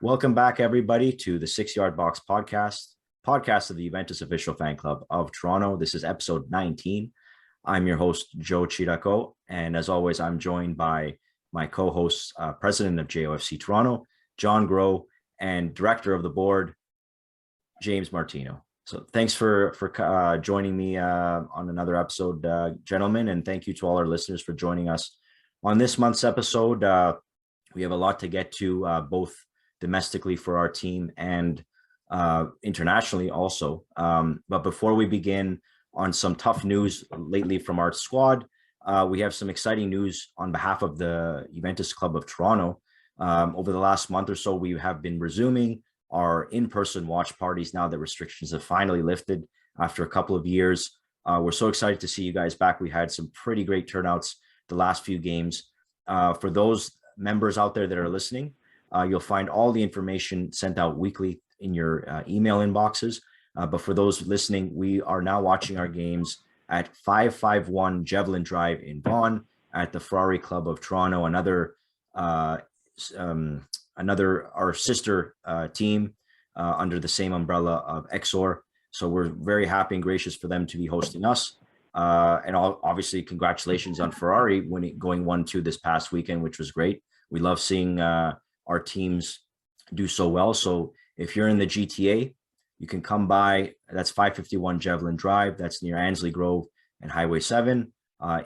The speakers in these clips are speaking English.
Welcome back, everybody, to the 6 Yard Box podcast of the Juventus official fan club of Toronto. This is episode 19. I'm your host, Joe Chiraco, and as always, I'm joined by my co-hosts, president of JOFC Toronto, John Groh, and director of the board, James Martino. So thanks for joining me on another episode, gentlemen, and thank you to all our listeners for joining us on this month's episode. We have a lot to get to, both domestically for our team and internationally also. But before we begin on some tough news lately from our squad, we have some exciting news on behalf of the Juventus Club of Toronto. Over the last month or so, we have been resuming our in-person watch parties now that restrictions have finally lifted after a couple of years. We're so excited to see you guys back. We had some pretty great turnouts the last few games. For those members out there that are listening, you'll find all the information sent out weekly in your email inboxes. But for those listening, we are now watching our games at 551 Javelin Drive in Vaughan at the Ferrari Club of Toronto, another our sister team under the same umbrella of Exor. So we're very happy and gracious for them to be hosting us. And obviously, congratulations on Ferrari going 1-2 this past weekend, which was great. We love seeing our teams do so well. So if you're in the GTA, you can come by. That's 551 Javelin Drive. That's near Ansley Grove and Highway 7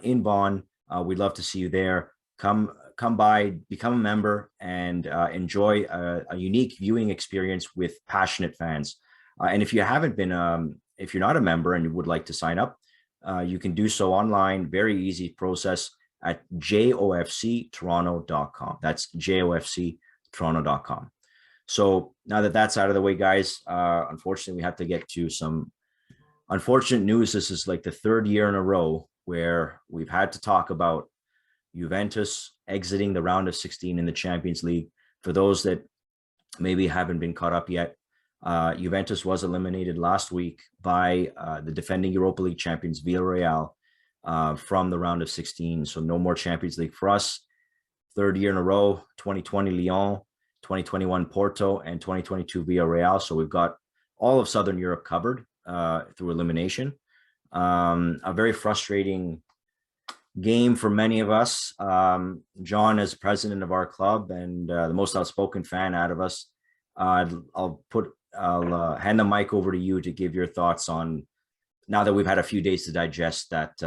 in Vaughan. We'd love to see you there. Come by, become a member, and enjoy a unique viewing experience with passionate fans. And if you haven't been, if you're not a member and you would like to sign up, you can do so online. Very easy process at jofctoronto.com. That's jofctoronto.com. So now that that's out of the way, guys, unfortunately, we have to get to some unfortunate news. This is like the third year in a row where we've had to talk about Juventus exiting the round of 16 in the Champions League. For those that maybe haven't been caught up yet, Juventus was eliminated last week by the defending Europa League champions Villareal from the round of 16. So no more Champions League for us. Third year in a row, 2020 Lyon, 2021 Porto, and 2022 Villareal. So we've got all of Southern Europe covered through elimination. A very frustrating game for many of us. John, as president of our club and the most outspoken fan out of us, I'll hand the mic over to you to give your thoughts on, now that we've had a few days to digest that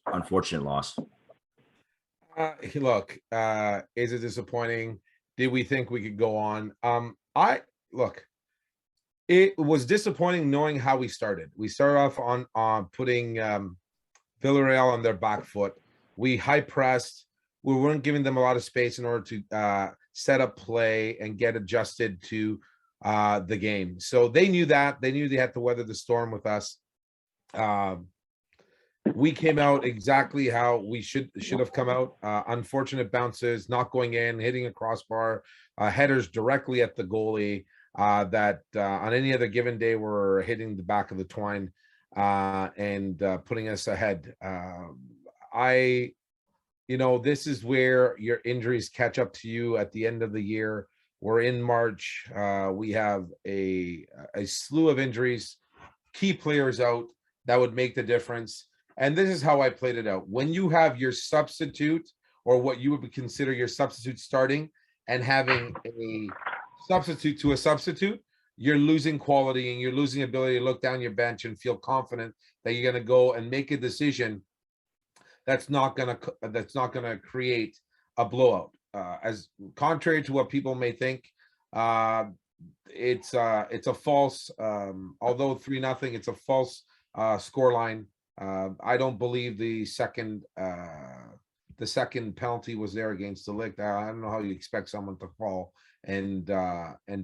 unfortunate loss. Look, is it disappointing? Did we think we could go on? It was disappointing knowing how we started. We started off on putting Villareal on their back foot. We high pressed. We weren't giving them a lot of space in order to set up play and get adjusted to the game. So they knew that. They knew they had to weather the storm with us. We came out exactly how we should have come out. Unfortunate bounces, not going in, hitting a crossbar, headers directly at the goalie that on any other given day were hitting the back of the twine and putting us ahead. This is where your injuries catch up to you at the end of the year. We're in March. We have a slew of injuries, key players out that would make the difference. And this is how I played it out. When you have your substitute, or what you would consider your substitute starting, and having a substitute to a substitute, you're losing quality and you're losing ability to look down your bench and feel confident that you're going to go and make a decision that's not going to create a blowout. As contrary to what people may think, it's a false. Although 3-0, it's a false scoreline. I don't believe the second penalty was there against the Ligt. I don't know how you expect someone to fall and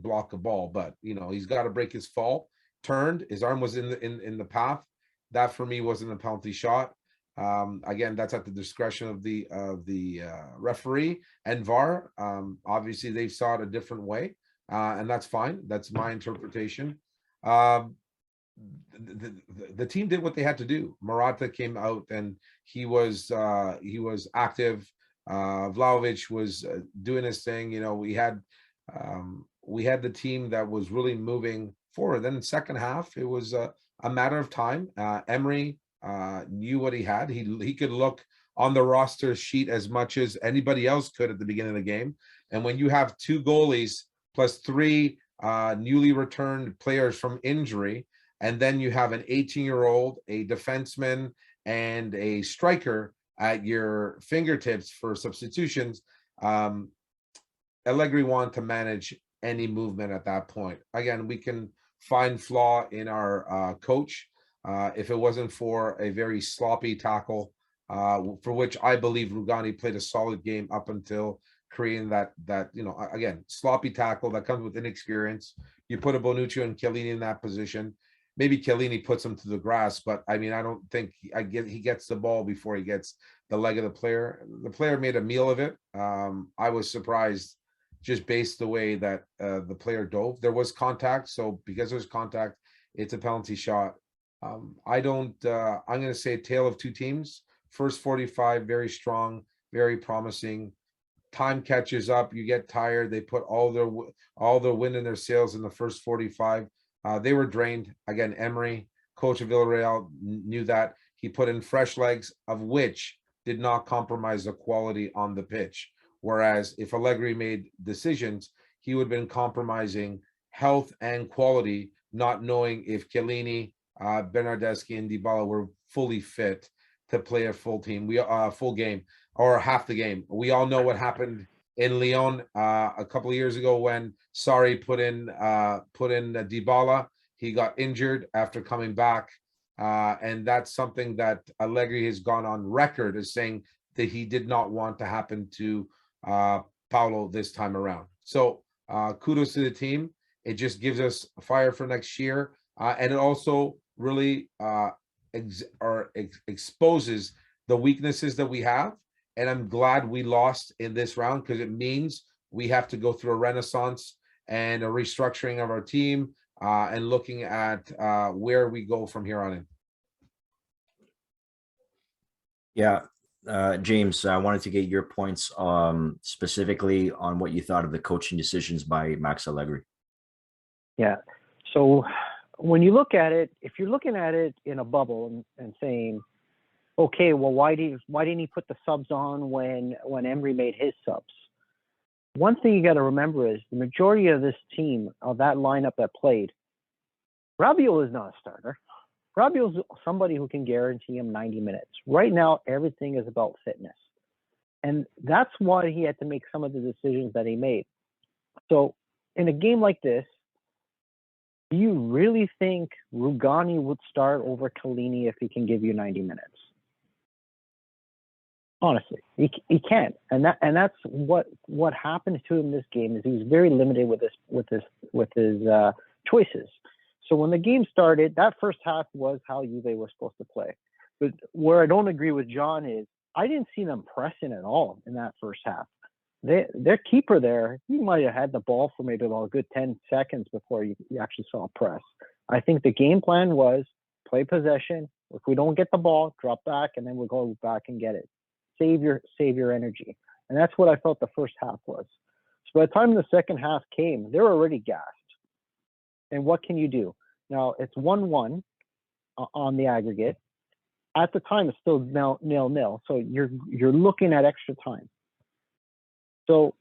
block a ball, but he's got to break his fall. Turned, his arm was in the path. That for me wasn't a penalty shot. Again, that's at the discretion of the referee and VAR. Obviously, they saw it a different way, and that's fine. That's my interpretation. The team did what they had to do. Morata came out and he was active. Vlahovic was doing his thing. We had We had the team that was really moving forward. Then in the second half, it was a matter of time. Emery knew what he had. He could look on the roster sheet as much as anybody else could at the beginning of the game. And when you have two goalies plus three newly returned players from injury, and then you have an 18-year-old, a defenseman, and a striker at your fingertips for substitutions, Allegri wanted to manage any movement at that point. Again, we can find flaw in our coach. If it wasn't for a very sloppy tackle, for which I believe Rugani played a solid game up until creating that again, sloppy tackle that comes with inexperience. You put a Bonucci and Chiellini in that position. Maybe Chiellini puts him to the grass, but I mean, I don't think he gets the ball before he gets the leg of the player. The player made a meal of it. I was surprised just based the way that the player dove. There was contact, so because there's contact, it's a penalty shot. I'm going to say tale of two teams. First 45, very strong, very promising. Time catches up. You get tired. They put all their wind in their sails in the first 45. They were drained. Again, Emery, coach of Villareal, knew that. He put in fresh legs, of which did not compromise the quality on the pitch. Whereas if Allegri made decisions, he would have been compromising health and quality, not knowing if Chiellini, Bernardeschi, and Dybala were fully fit to play a full game or half the game. We all know what happened in Lyon a couple of years ago when Sarri put in Dybala. He got injured after coming back, and that's something that Allegri has gone on record as saying that he did not want to happen to Paulo this time around. So kudos to the team. It just gives us fire for next year, and it also really exposes the weaknesses that we have. And I'm glad we lost in this round because it means we have to go through a renaissance and a restructuring of our team and looking at where we go from here on in. Yeah. James, I wanted to get your points specifically on what you thought of the coaching decisions by Max Allegri. Yeah. So when you look at it, if you're looking at it in a bubble and saying, okay, well, why didn't he put the subs on when Emery made his subs? One thing you got to remember is the majority of this team, of that lineup that played, Rabiot is not a starter. Rabiot is somebody who can guarantee him 90 minutes. Right now, everything is about fitness. And that's why he had to make some of the decisions that he made. So in a game like this, do you really think Rugani would start over Chiellini if he can give you 90 minutes? Honestly, he can't, and that's what happened to him this game is he was very limited with his choices. So when the game started, that first half was how Juve was supposed to play. But where I don't agree with John is I didn't see them pressing at all in that first half. Their keeper there, he might have had the ball for maybe about a good 10 seconds before you actually saw a press. I think the game plan was play possession. If we don't get the ball, drop back, and then we'll go back and get it. Save your energy. And that's what I felt the first half was. So by the time the second half came, they're already gassed. And what can you do? Now, it's 1-1 on the aggregate. At the time, it's still 0-0. So you're looking at extra time. So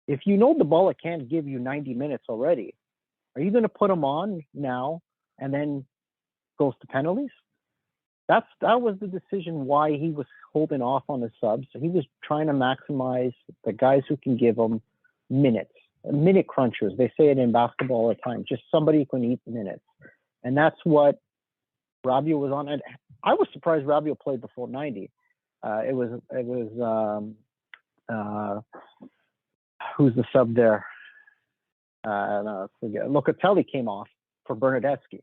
if you know Dybala can't give you 90 minutes already, are you going to put him on now and then goes to penalties? That was the decision why he was holding off on the subs. He was trying to maximize the guys who can give him minutes, minute crunchers. They say it in basketball all the time, just somebody who can eat minutes. And that's what Rabiot was on. And I was surprised Rabiot played the full 90. It was who's the sub there? Locatelli came off for Bernardeschi.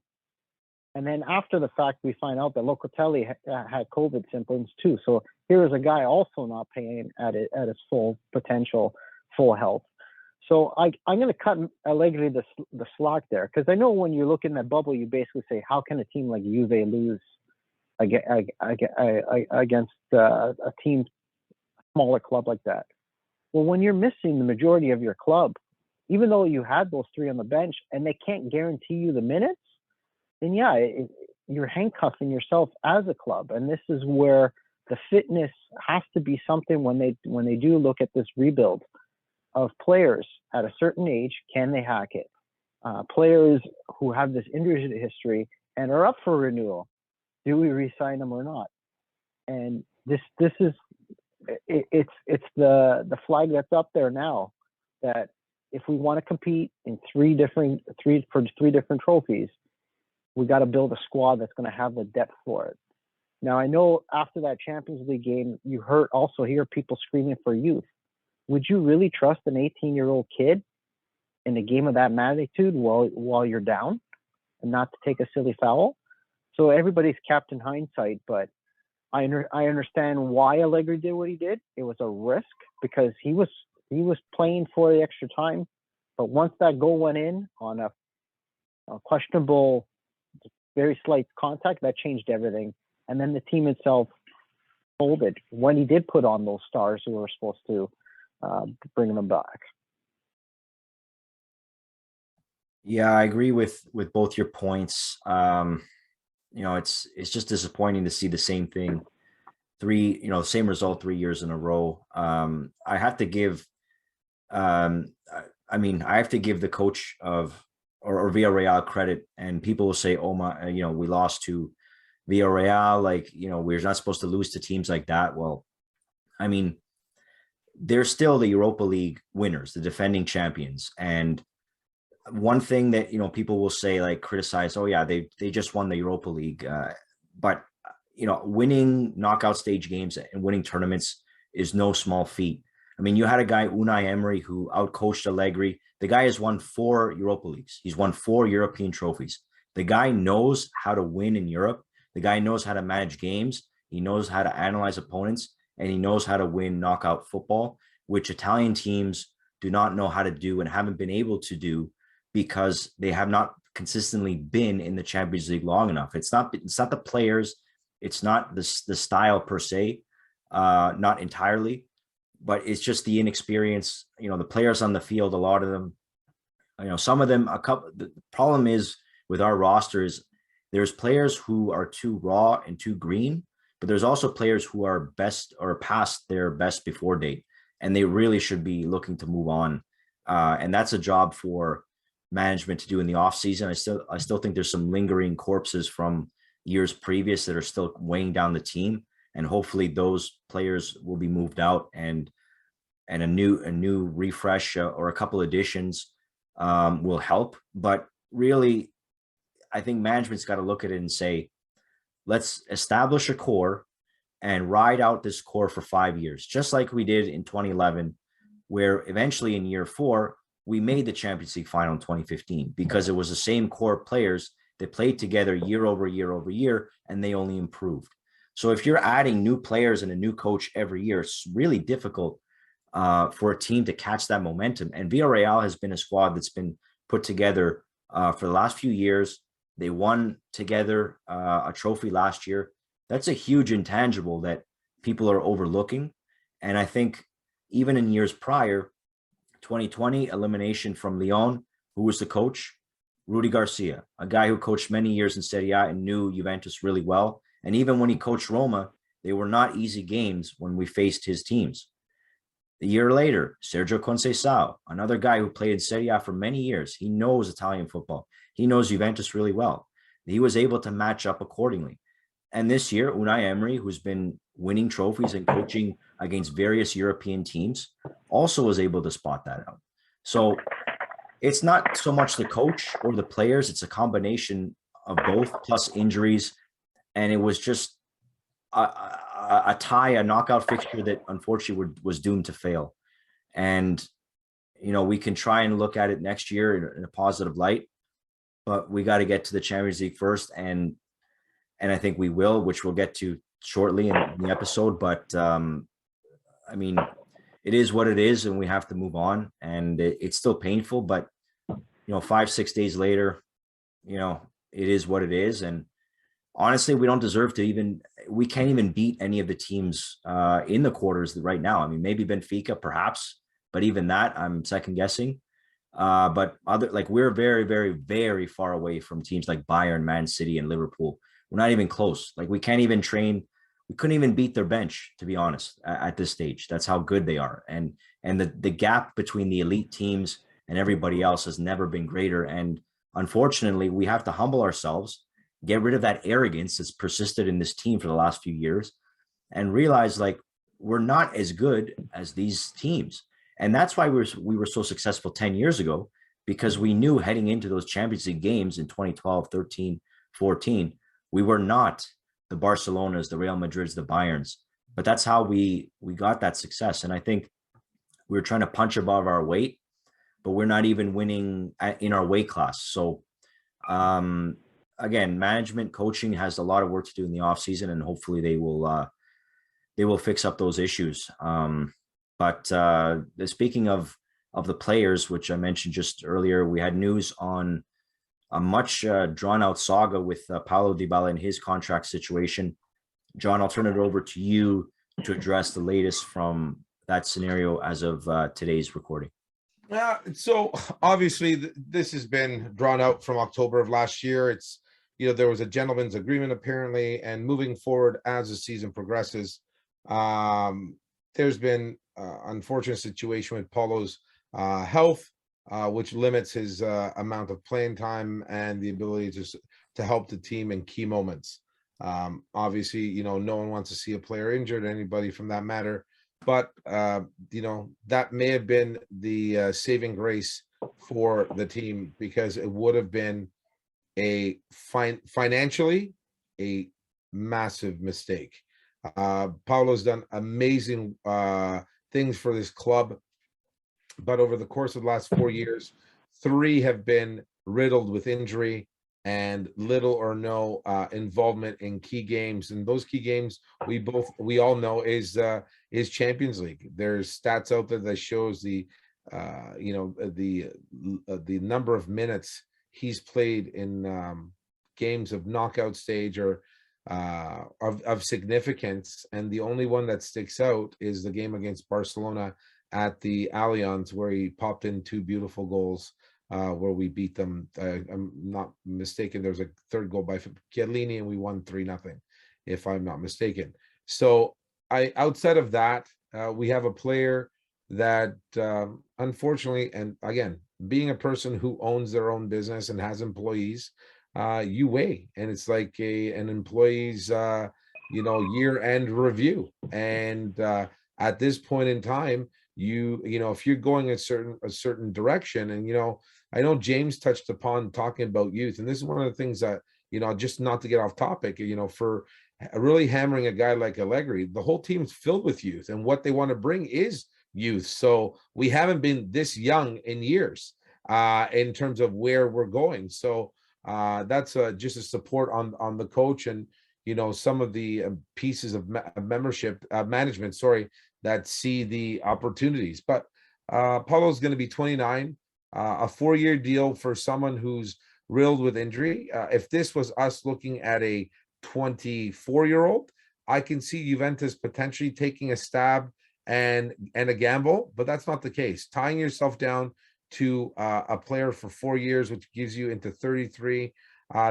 And then after the fact, we find out that Locatelli had COVID symptoms too. So here is a guy also not playing at his full potential, full health. So I'm going to cut Allegri the slack there because I know when you look in that bubble, you basically say, how can a team like Juve lose against a team, smaller club like that? Well, when you're missing the majority of your club, even though you had those three on the bench and they can't guarantee you the minutes, then yeah, you're handcuffing yourself as a club. And this is where the fitness has to be something when they do look at this rebuild of players at a certain age. Can they hack it? Players who have this injury history and are up for renewal, do we re-sign them or not? And this is it's the flag that's up there now, that if we want to compete in three different trophies, we got to build a squad that's going to have the depth for it. Now, I know after that Champions League game, you hear people screaming for youth. Would you really trust an 18-year-old kid in a game of that magnitude while you're down and not to take a silly foul? So everybody's captain hindsight, but I understand why Allegri did what he did. It was a risk because he was playing for the extra time. But once that goal went in on a questionable, very slight contact, that changed everything. And then the team itself folded when he did put on those stars who were supposed to bring them back. Yeah, I agree with both your points. It's just disappointing to see the same thing. Same result 3 years in a row. I have to give the coach of or Villareal credit, and people will say, oh my, we lost to Villareal, we're not supposed to lose to teams like that. Well, I mean, they're still the Europa League winners, the defending champions. And one thing that, people will say, criticize, oh yeah, they just won the Europa League. But winning knockout stage games and winning tournaments is no small feat. I mean, you had a guy, Unai Emery, who outcoached Allegri. The guy has won 4 Europa Leagues. He's won 4 European trophies. The guy knows how to win in Europe. The guy knows how to manage games. He knows how to analyze opponents, and he knows how to win knockout football, which Italian teams do not know how to do and haven't been able to do because they have not consistently been in the Champions League long enough. It's not the players. It's not the style per se, not entirely, but it's just the inexperience. The players on the field, a lot of them, some of them, the problem is with our rosters, there's players who are too raw and too green, but there's also players who are best or past their best before date, and they really should be looking to move on. And that's a job for management to do in the off season. I still think there's some lingering corpses from years previous that are still weighing down the team, and hopefully those players will be moved out, and a new refresh or a couple additions will help. But really, I think management's got to look at it and say, let's establish a core and ride out this core for 5 years, just like we did in 2011, where eventually in year 4, we made the Champions League final in 2015 because it was the same core players that played together year over year over year, and they only improved. So if you're adding new players and a new coach every year, it's really difficult for a team to catch that momentum. And Villareal has been a squad that's been put together for the last few years. They won together a trophy last year. That's a huge intangible that people are overlooking. And I think even in years prior, 2020 elimination from Lyon, who was the coach? Rudy Garcia, a guy who coached many years in Serie A and knew Juventus really well. And even when he coached Roma, they were not easy games when we faced his teams. The year later, Sergio Conceição, another guy who played in Serie A for many years. He knows Italian football. He knows Juventus really well. He was able to match up accordingly. And this year, Unai Emery, who's been winning trophies and coaching against various European teams, also was able to spot that out. So it's not so much the coach or the players. It's a combination of both, plus injuries. And it was just a knockout fixture that unfortunately was doomed to fail. And, we can try and look at it next year in a positive light, but we got to get to the Champions League first. And I think we will, which we'll get to shortly in the episode. But it is what it is, and we have to move on. And it's still painful, but 5-6 days later, it is what it is. And honestly, we don't deserve to we can't even beat any of the teams in the quarters right now. I mean, maybe Benfica, perhaps, but even that, I'm second guessing. But we're very, very, very far away from teams like Bayern, Man City, and Liverpool. We're not even close. Like, we can't even train. We couldn't even beat their bench, to be honest, at this stage. That's how good they are. And the gap between the elite teams and everybody else has never been greater. And unfortunately, we have to humble ourselves, get rid of that arrogance that's persisted in this team for the last few years, and realize, like, we're not as good as these teams. And that's why we were so successful 10 years ago, because we knew heading into those Champions League games in 2012, 13, 14, we were not the Barcelonas, the Real Madrids, the Bayerns. But that's how we got that success. And I think we were trying to punch above our weight, but we're not even winning in our weight class. So again, management coaching has a lot of work to do in the offseason, and hopefully they will fix up those issues. But speaking of the players, which I mentioned just earlier, we had news on a much drawn out saga with Paulo Dybala and his contract situation. John, I'll turn it over to you to address the latest from that scenario as of today's recording. So obviously this has been drawn out from October of last year. It's, there was a gentleman's agreement apparently, and moving forward as the season progresses, there's been unfortunate situation with Paulo's health, which limits his amount of playing time and the ability to help the team in key moments. Obviously, no one wants to see a player injured, anybody from that matter. But, that may have been the saving grace for the team, because it would have been financially a massive mistake. Paulo's done amazing things for this club, but over the course of the last 4 years, 3 have been riddled with injury and little or no involvement in key games. And those key games we all know is Champions League. There's stats out there that shows the number of minutes he's played in games of knockout stage or of significance, and the only one that sticks out is the game against Barcelona at the Allianz, where he popped in 2 beautiful goals, where we beat them. I'm not mistaken, there was a third goal by Chiellini, and we won 3-0, if I'm not mistaken. So outside of that, we have a player that unfortunately, and again, being a person who owns their own business and has employees, you weigh, and it's like an employee's year-end review. And at this point in time, if you're going a certain direction, and I know James touched upon talking about youth, and this is one of the things that, just not to get off topic, for really hammering a guy like Allegri, the whole team's filled with youth, and what they want to bring is youth. So we haven't been this young in years in terms of where we're going. So that's just a support on the coach, and some of the pieces of management, that see the opportunities. But Paulo's going to be 29, a 4-year deal for someone who's riddled with injury. If this was us looking at a 24-year-old, I can see Juventus potentially taking a stab and a gamble, but that's not the case. Tying yourself down to a player for 4 years, which gives you into 33,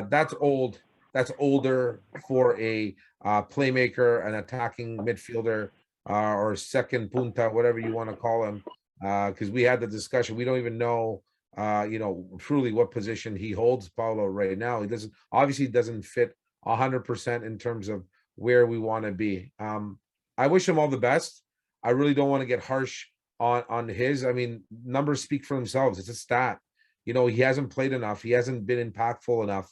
that's old. That's older for a playmaker, an attacking midfielder, or second punta, whatever you want to call him. Because we had the discussion, we don't even know, truly what position he holds, Paulo, right now. He doesn't fit 100% in terms of where we want to be. I wish him all the best. I really don't want to get harsh on his. I mean, numbers speak for themselves. It's a stat. He hasn't played enough. He hasn't been impactful enough.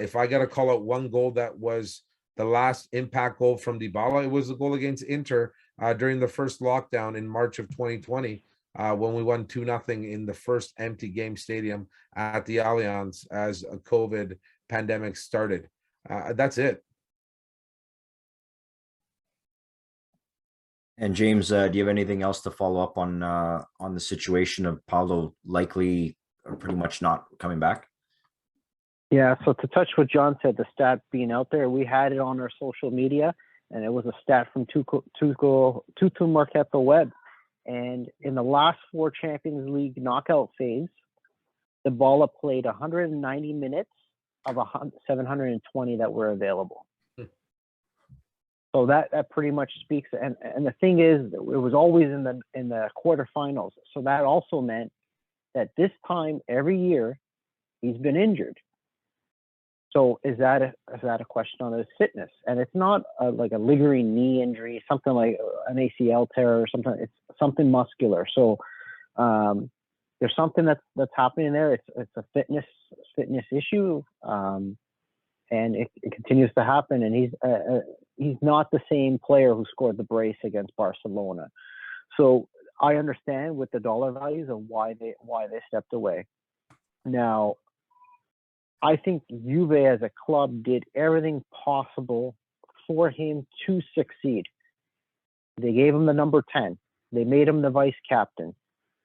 If I got to call out one goal that was the last impact goal from Dybala, it was the goal against Inter during the first lockdown in March of 2020, when we won 2-0 in the first empty game stadium at the Allianz as a COVID pandemic started. That's it. And James, do you have anything else to follow up on the situation of Paulo likely or pretty much not coming back? Yeah, so to touch what John said, the stat being out there, we had it on our social media, and it was a stat from Tutu Marqueta Web. And in the last 4 Champions League knockout phase, Dybala played 190 minutes of 720 that were available. So that pretty much speaks. And the thing is, it was always in the quarterfinals. So that also meant that this time every year he's been injured. So is that a question on his fitness? And it's not like a lingering knee injury, something like an ACL tear or something. It's something muscular. So there's something that's happening there. It's a fitness issue, and it continues to happen. And he's not the same player who scored the brace against Barcelona. So I understand with the dollar values of why they stepped away. Now, I think Juve as a club did everything possible for him to succeed. They gave him the number 10. They made him the vice captain.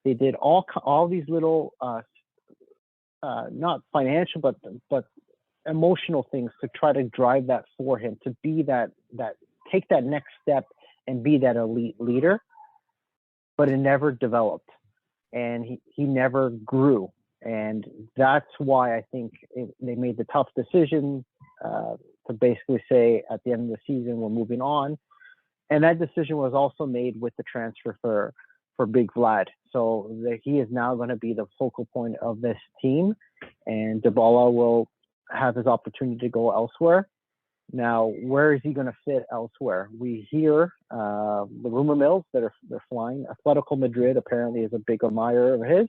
They did all these little, not financial, but emotional things to try to drive that for him, to be that take that next step and be that elite leader. But it never developed, and he never grew. And that's why I think they made the tough decision to basically say at the end of the season, we're moving on. And that decision was also made with the transfer for Big Vlad. So he is now going to be the focal point of this team, and Dybala will have his opportunity to go elsewhere. Now, where is he going to fit elsewhere? We hear the rumor mills that they're flying. Atletico Madrid apparently is a big admirer of his.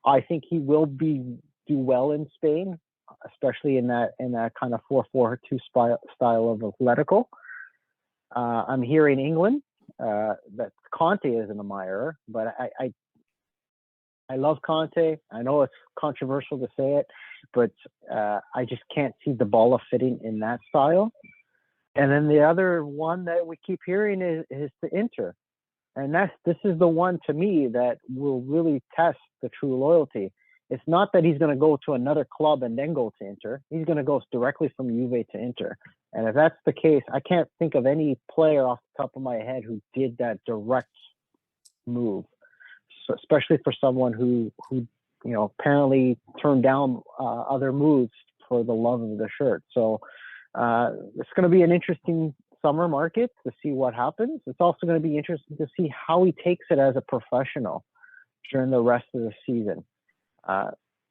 I think he will do well in Spain, especially in that kind of 4-4-2 style of Atletico. I'm hearing England that Conte is an admirer, but I love Conte. I know it's controversial to say it, but I just can't see Dybala fitting in that style. And then the other one that we keep hearing is the Inter. And this is the one to me that will really test the true loyalty. It's not that he's going to go to another club and then go to Inter. He's going to go directly from Juve to Inter. And if that's the case, I can't think of any player off the top of my head who did that direct move. So especially for someone who apparently turned down other moves for the love of the shirt. So it's going to be an interesting summer market to see what happens. It's also going to be interesting to see how he takes it as a professional during the rest of the season.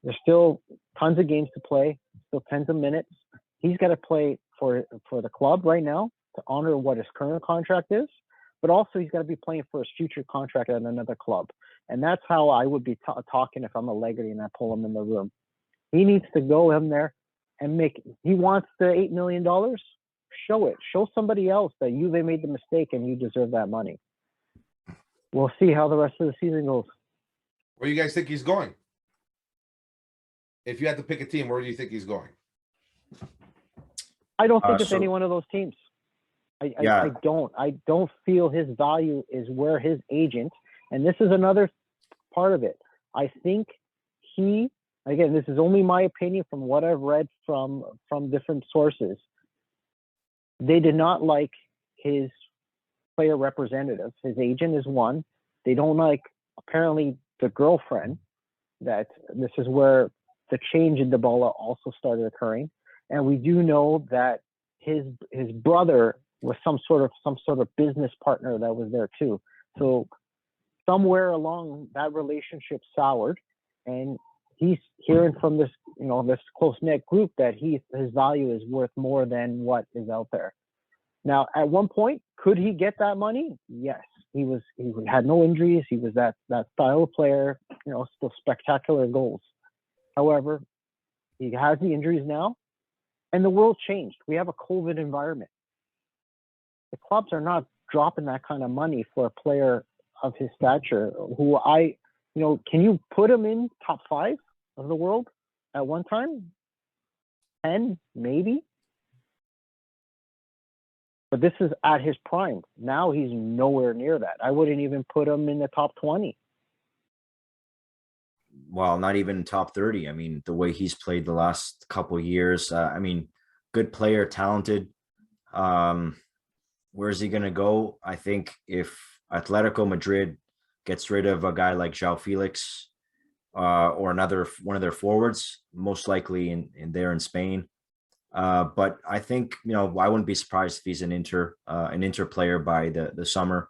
There's still tons of games to play, still tens of minutes. He's got to play for the club right now to honor what his current contract is, but also he's got to be playing for his future contract at another club. And that's how I would be talking if I'm a Legarty and I pull him in the room. He needs to go in there and he wants the $8 million. Show it. Show somebody else that they made the mistake and you deserve that money. We'll see how the rest of the season goes. Where do you guys think he's going? If you had to pick a team, where do you think he's going? I don't think it's any one of those teams. I don't feel his value is where his agent, and this is another part of it. I think again, this is only my opinion from what I've read from different sources. They did not like his player representative. His agent is one. They don't like, apparently, the girlfriend. That this is where the change in Dybala also started occurring. And we do know that his brother was some sort of business partner that was there too. So somewhere along that relationship soured, and he's hearing from this close-knit group that his value is worth more than what is out there. Now, at one point, could he get that money? Yes. He had no injuries. He was that style of player, still spectacular goals. However, he has the injuries now, and the world changed. We have a COVID environment. The clubs are not dropping that kind of money for a player of his stature who can you put him in top 5 of the world at one time? 10, maybe. But this is at his prime. Now he's nowhere near that. I wouldn't even put him in the top 20. Well, not even top 30. I mean, the way he's played the last couple of years, good player, talented. Where's he going to go? I think if Atletico Madrid gets rid of a guy like João Felix or another one of their forwards, most likely in Spain. But I think, I wouldn't be surprised if he's an Inter player by the summer.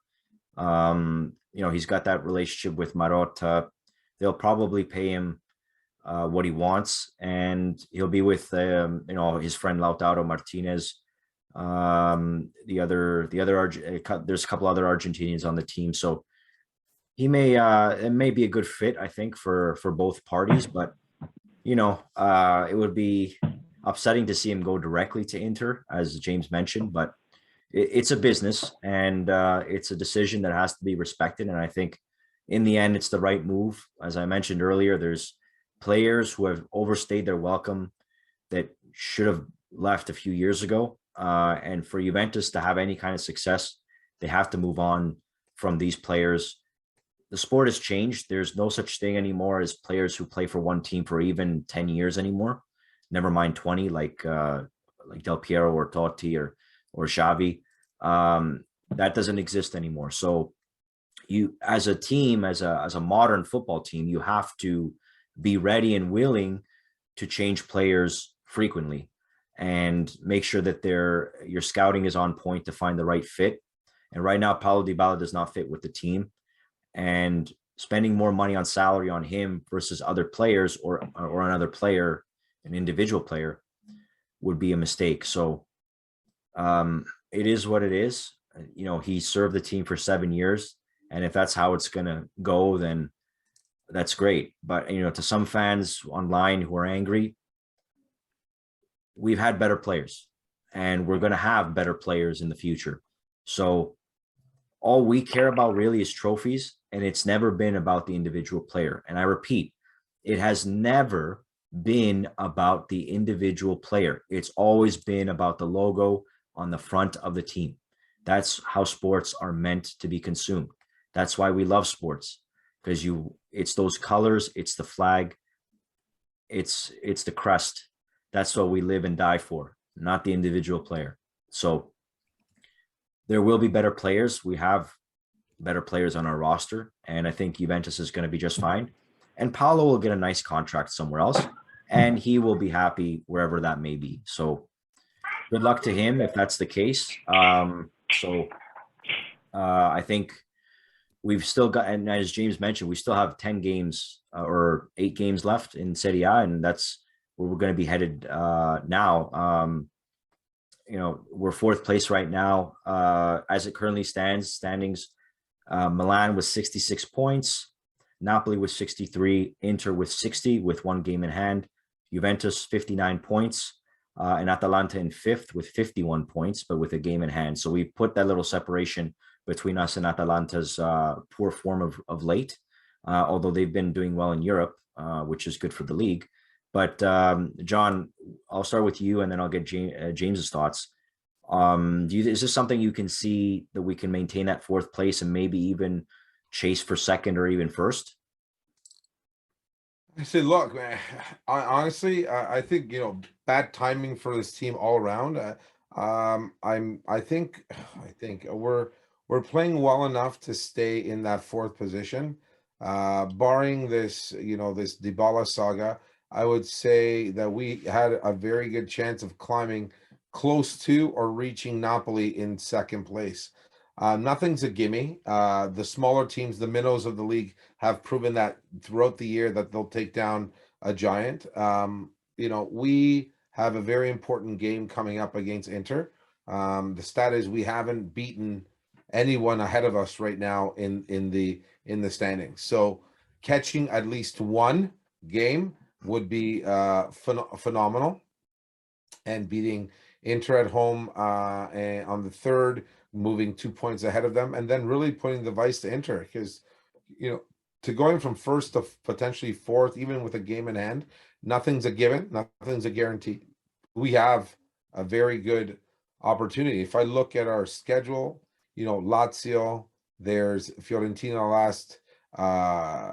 He's got that relationship with Marotta. They'll probably pay him what he wants, and he'll be with his friend Lautaro Martinez. There's a couple other Argentinians on the team, so it may be a good fit, I think, for both parties. But it would be upsetting to see him go directly to Inter, as James mentioned. But it's a business, and it's a decision that has to be respected. And I think in the end, it's the right move. As I mentioned earlier, there's players who have overstayed their welcome that should have left a few years ago. And for Juventus to have any kind of success, they have to move on from these players. The sport has changed. There's no such thing anymore as players who play for one team for even 10 years anymore. Never mind 20, like Del Piero or Totti or Xavi. That doesn't exist anymore. So you, as a team, as a modern football team, you have to be ready and willing to change players frequently and make sure that your scouting is on point to find the right fit. And right now, Paulo Dybala does not fit with the team, and spending more money on salary on him versus other players or another player, an individual player, would be a mistake. So it is what it is. He served the team for 7 years, and if that's how it's going to go, then that's great. But, to some fans online who are angry, we've had better players, and we're going to have better players in the future. So all we care about really is trophies, and it's never been about the individual player. And I repeat, it has never been about the individual player. It's always been about the logo on the front of the team. That's how sports are meant to be consumed. That's why we love sports, because it's those colors, it's the flag, it's the crest. That's what we live and die for, not the individual player. So there will be better players. We have better players on our roster, and I think Juventus is going to be just fine. And Paulo will get a nice contract somewhere else, and he will be happy wherever that may be. So good luck to him if that's the case. I think we've still got, and as James mentioned, we still have 10 games or 8 games left in Serie A, and that's where we're going to be headed now. We're 4th place right now. As it currently standings, Milan with 66 points, Napoli with 63, Inter with 60 with 1 game in hand, Juventus 59 points, and Atalanta in 5th with 51 points, but with a game in hand. So we put that little separation between us and Atalanta's poor form of late, although they've been doing well in Europe, which is good for the league. But John, I'll start with you, and then I'll get James's thoughts. Is this something you can see that we can maintain that 4th place and maybe even chase for 2nd or even 1st? I said, look, man, I think, bad timing for this team all around. I think we're playing well enough to stay in that 4th position. Barring this, this Dybala saga, I would say that we had a very good chance of climbing close to or reaching Napoli in 2nd place. Nothing's a gimme. The smaller teams, the minnows of the league, have proven that throughout the year that they'll take down a giant. We have a very important game coming up against Inter. The stat is we haven't beaten anyone ahead of us right now in the standings. So catching at least one game would be phenomenal, and beating Inter at home and on the 3rd, moving 2 points ahead of them, and then really putting the vice to Inter, because to going from 1st to potentially 4th, even with a game in hand, nothing's a given, nothing's a guarantee. We have a very good opportunity. If I look at our schedule, Lazio, there's Fiorentina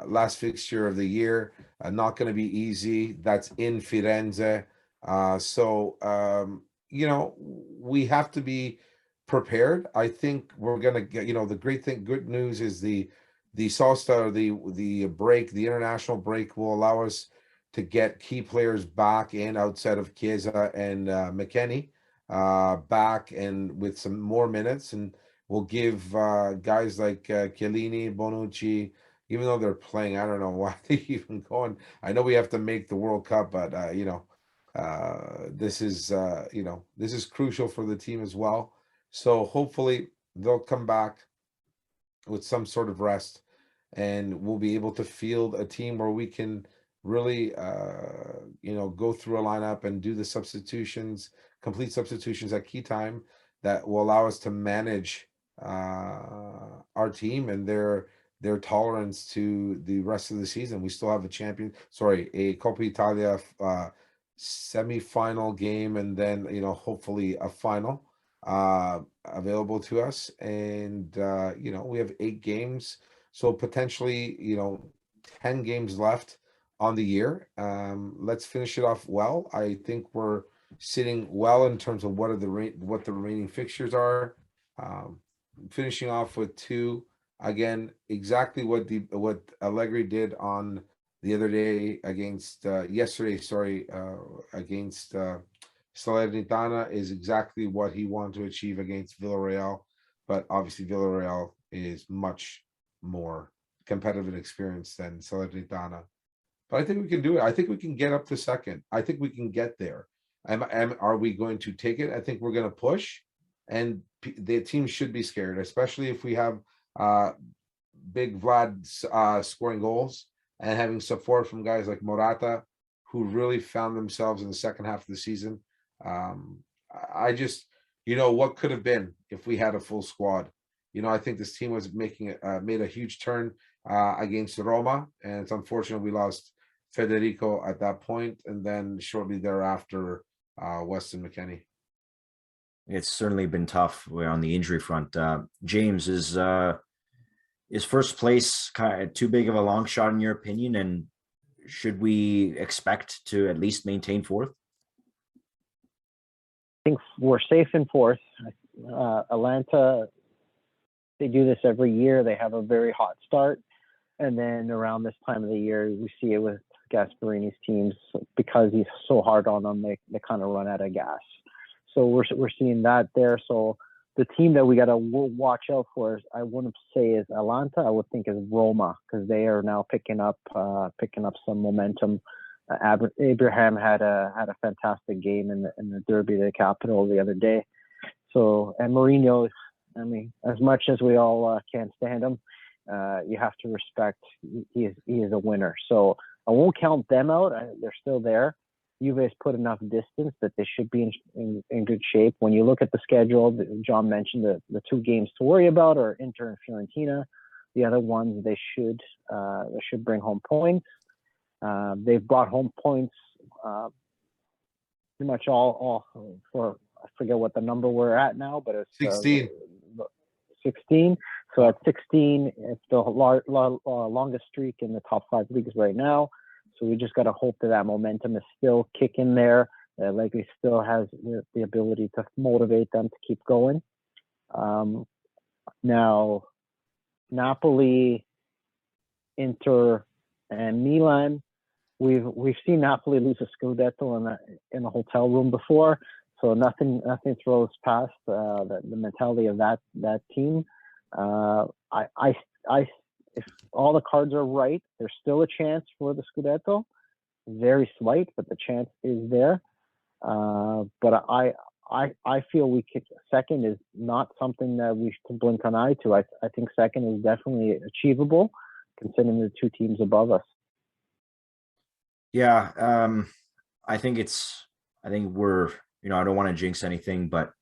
last fixture of the year, not going to be easy. That's in Firenze. We have to be prepared. I think we're going to get, good news is the the Solstar, the break, the international break will allow us to get key players back in outside of Chiesa and McKennie back and with some more minutes, and we'll give guys like Chiellini, Bonucci, even though they're playing, I don't know why they even going. I know we have to make the World Cup, but this is this is crucial for the team as well. So hopefully they'll come back with some sort of rest, and we'll be able to field a team where we can really go through a lineup and do the substitutions, complete substitutions at key time that will allow us to manage our team and their tolerance to the rest of the season. We still have a Coppa Italia semi-final game, and then hopefully a final available to us, and we have 8 games, so potentially 10 games left on the year. Let's finish it off well. I think we're sitting well in terms of what the remaining fixtures are. Finishing off with 2, again, exactly what Allegri did on the other day against yesterday, against Salernitana, is exactly what he wanted to achieve against Villareal, but obviously Villareal is much more competitive and experienced than Salernitana. But I think we can do it. I think we can get up to second. I think we can get there. Are we going to take it? I think we're going to push, and the team should be scared, especially if we have big Vlad scoring goals and having support from guys like Morata, who really found themselves in the second half of the season. I just, what could have been if we had a full squad. I think this team was made a huge turn against Roma, and it's unfortunate we lost Federico at that point, and then shortly thereafter, Weston McKennie. It's certainly been tough on the injury front. James, is first place kind of too big of a long shot in your opinion, and should we expect to at least maintain 4th? I think we're safe in 4th. Atlanta, they do this every year. They have a very hot start, and then around this time of the year, we see it with Gasparini's teams, because he's so hard on them, they kind of run out of gas. So we're seeing that there. So the team that we got to watch out for, I wouldn't say is Atlanta. I would think is Roma, because they are now picking up some momentum. Abraham had a fantastic game in the Derby of the Capital the other day. So, and Mourinho, I mean, as much as we all can't stand him, you have to respect he is a winner. So I won't count them out. They're still there. Juve's put enough distance that they should be in good shape. When you look at the schedule, John mentioned the 2 games to worry about are Inter and Fiorentina. The other ones they should bring home points. They've brought home points pretty much all for, I forget what the number we're at now, but it's 16. 16. So at 16, it's the longest streak in the top 5 leagues right now. So we just got to hope that momentum is still kicking there. He still has the ability to motivate them to keep going. Now, Napoli, Inter, and Milan. We've seen Napoli lose a Scudetto in the hotel room before, so nothing throws past the mentality of that team. If all the cards are right, there's still a chance for the Scudetto. Very slight, but the chance is there. But I feel we could. Second is not something that we should blink an eye to. I think second is definitely achievable, considering the 2 teams above us. Yeah, I think we're, I don't want to jinx anything, but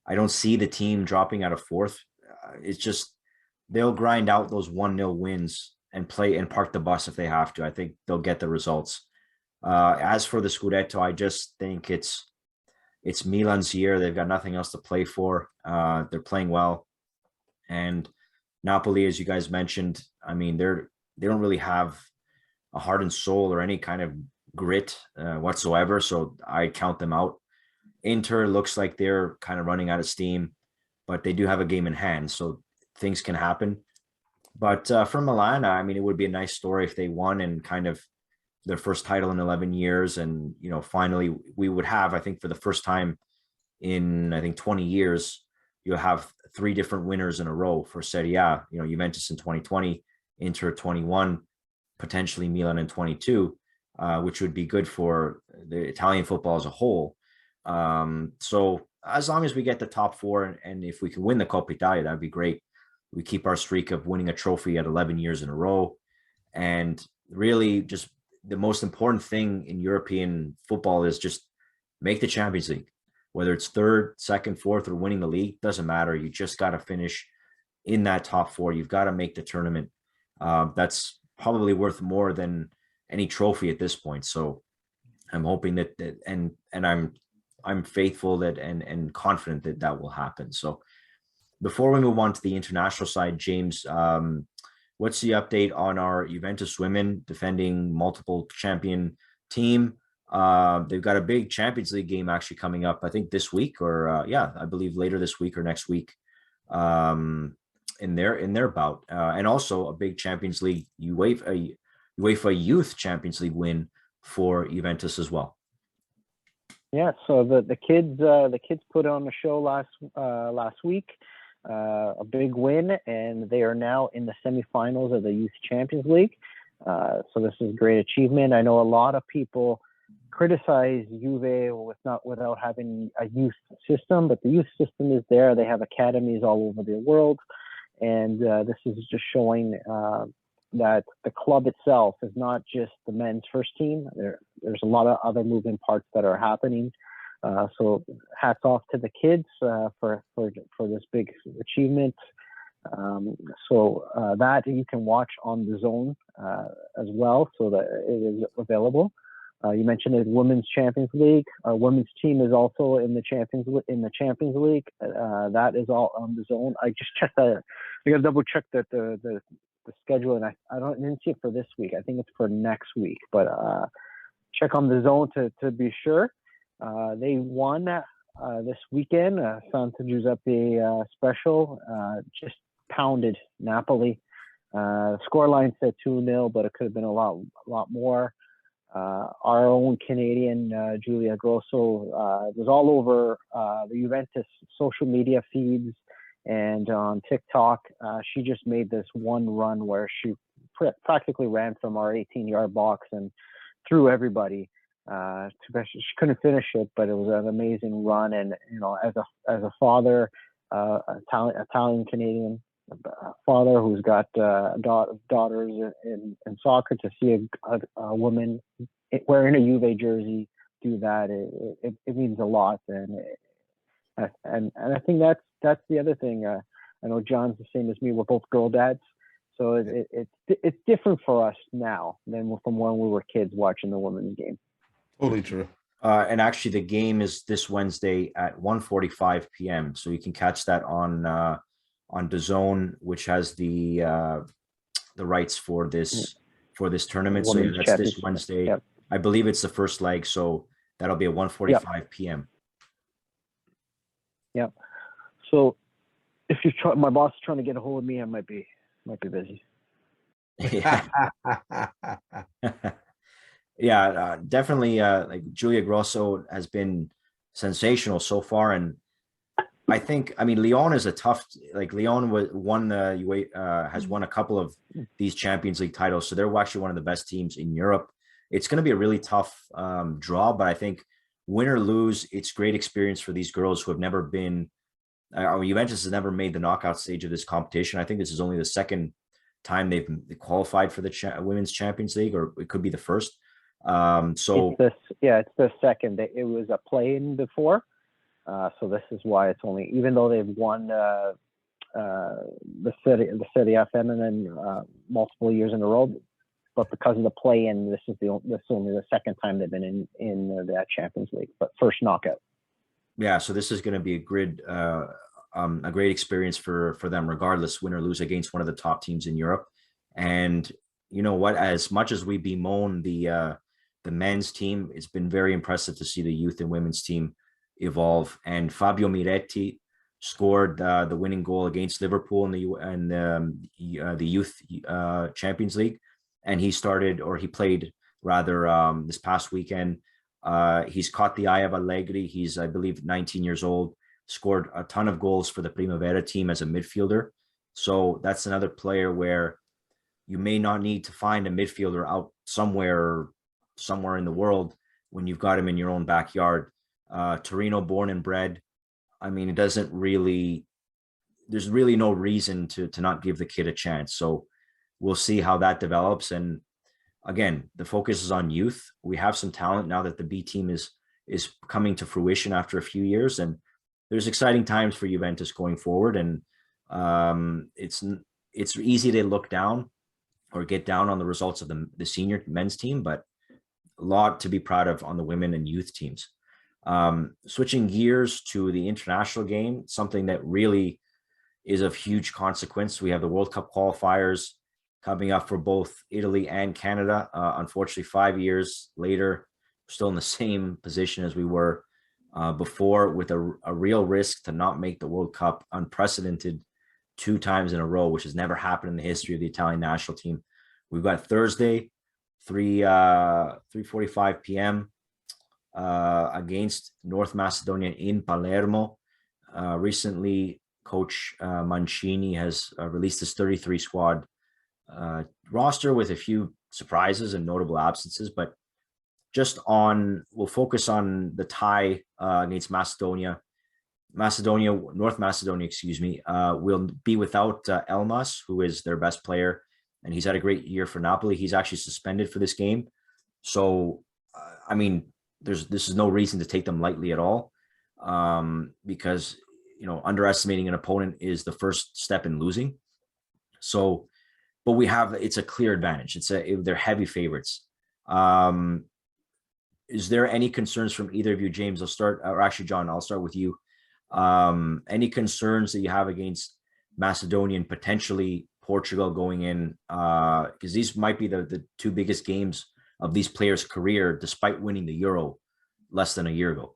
I don't see the team dropping out of 4th. It's just they'll grind out those 1-0 wins and play and park the bus if they have to. I think they'll get the results. As for the Scudetto, I just think it's Milan's year. They've got nothing else to play for. They're playing well, and Napoli, as you guys mentioned, I mean, they don't really have a heart and soul or any kind of grit whatsoever. So I count them out. Inter looks like they're kind of running out of steam, but they do have a game in hand, so things can happen. But for Milan, I mean, it would be a nice story if they won and kind of their first title in 11 years. And, finally we would have, I think for the first time in, I think 20 years, you'll have three different winners in a row for Serie A, Juventus in 2020, Inter 21, potentially Milan in 22, which would be good for the Italian football as a whole. So as long as we get the top four and if we can win the Coppa Italia, that'd be great. We keep our streak of winning a trophy at 11 years in a row. And really just the most important thing in European football is just make the Champions League. Whether it's third, second, fourth, or winning the league, doesn't matter. You just got to finish in that top four. You've got to make the tournament. That's probably worth more than any trophy at this point. So I'm hoping that and I'm faithful that and confident that that will happen. So before we move on to the international side, James, what's the update on our Juventus women defending multiple champion team? They've got a big Champions League game actually coming up, I think this week or I believe later this week or next week in their bout. And also a big Champions League UEFA Youth Champions League win for Juventus as well. Yeah, so the kids put on the show last week. A big win, and they are now in the semifinals of the Youth Champions League. So this is a great achievement. I know a lot of people criticize Juve without having a youth system, but the youth system is there. They have academies all over the world, and this is just showing that the club itself is not just the men's first team. There's a lot of other moving parts that are happening. So hats off to the kids for this big achievement. So that you can watch on the Zone as well, so that it is available. You mentioned the Women's Champions League. Our women's team is also in the Champions League. That is all on the Zone. I just checked that. I got to double check that the schedule, and I didn't see it for this week. I think it's for next week, but check on the Zone to be sure. They won this weekend. Santa Giuseppe special just pounded Napoli. Scoreline said 2-0, but it could have been a lot more. Our own Canadian Julia Grosso was all over the Juventus social media feeds and on TikTok. She just made this one run where she practically ran from our 18-yard box and threw everybody. She couldn't finish it, but it was an amazing run. And as a father, Italian Canadian father who's got daughters in soccer, to see a woman wearing a Juve jersey do that, it means a lot. And I think that's the other thing. I know John's the same as me. We're both girl dads, so it's different for us now than from when we were kids watching the women's game. Totally true. And actually, the game is this Wednesday at 1:45 p.m. So you can catch that on DAZN, which has the rights for this tournament. So that's this Wednesday. Yep. I believe it's the first leg, so that'll be at 1:45 p.m. Yeah. So if you try, my boss is trying to get a hold of me, I might be busy. Yeah, definitely. Like Julia Grosso has been sensational so far, and I think, Lyon is a tough. Like Lyon has won a couple of these Champions League titles, so they're actually one of the best teams in Europe. It's going to be a really tough draw, but I think win or lose, it's great experience for these girls who have never been. Juventus has never made the knockout stage of this competition. I think this is only the second time they've qualified for the Women's Champions League, or it could be the first. So it's the second. It was a play-in before, so this is why it's only, even though they've won the Serie A feminine multiple years in a row, but because of the play-in, this is only the second time they've been in that Champions League, but first knockout. Yeah, so this is going to be a great experience for them, regardless, win or lose against one of the top teams in Europe. And you know what? As much as we bemoan the men's team, it's been very impressive to see the youth and women's team evolve. And Fabio Miretti, scored the winning goal against Liverpool in the youth Champions League, and he played rather this past weekend. He's caught the eye of Allegri. He's, I believe, 19 years old. Scored a ton of goals for the Primavera team as a midfielder. So that's another player where you may not need to find a midfielder out somewhere in the world when you've got him in your own backyard. Torino born and bred. I mean, there's really no reason to not give the kid a chance. So we'll see how that develops. And again, the focus is on youth. We have some talent now that the B team is coming to fruition after a few years, and there's exciting times for Juventus going forward. And it's easy to look down or get down on the results of the senior men's team, but a lot to be proud of on the women and youth teams. Switching gears to the international game, something that really is of huge consequence. We have the World Cup qualifiers coming up for both Italy and Canada. Unfortunately, 5 years later, we're still in the same position as we were before, with a real risk to not make the World Cup, unprecedented 2 times in a row, which has never happened in the history of the Italian national team. We've got Thursday, 3:45 p.m. Against North Macedonia in Palermo. Recently, Coach Mancini has released his 33 squad roster with a few surprises and notable absences, but we'll focus on the tie against North Macedonia, will be without Elmas, who is their best player, and he's had a great year for Napoli. He's actually suspended for this game. So, I mean, this is no reason to take them lightly at all, because, underestimating an opponent is the first step in losing. So, but it's a clear advantage. They're heavy favorites. Is there any concerns from either of you? James, John, I'll start with you. Any concerns that you have against Macedonia and potentially Portugal going in? Because these might be the 2 biggest games of these players' career, despite winning the Euro less than a year ago.